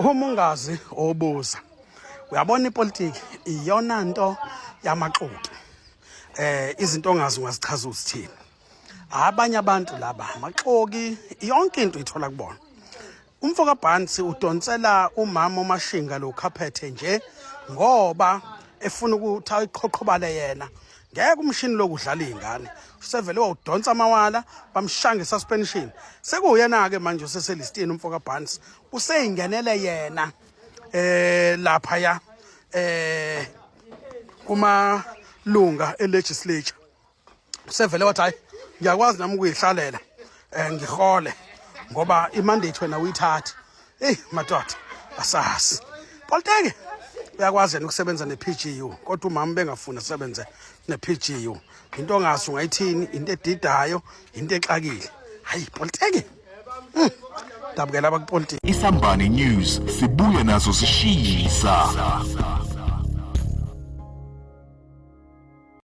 Umungazi obuza uyabona ipolitiki iyona nto yamaxoki izinto ongazi ungazichaza uzithini abanye abantu laba amaxoki yonke into ithola kubona umfoka Bhansi udonsela umama uMashinga lo khaphethe nje ngoba efuna ukuthi ayiqhoqhobale yena ngeke umshini lokudlala izingane usevele wawudonsa amawala bamshanga suspension sekuyena ke manje useselistini umfoka Bhansi useyingenele yena lapha ya kuma lunga elegislature usevele wathi hayi ngiyakwazi nami ukuyihlalela ngihole ngoba imandate wena uyithatha madoda asasi politiki uyakwazi ukusebenza nePGU kodwa umama bengafuna usebenze nePGU into ongazi ungayithini into edidayo into exakile hayi politiki dabukela abakupolitiki Isambane News sibuya nazo sishisa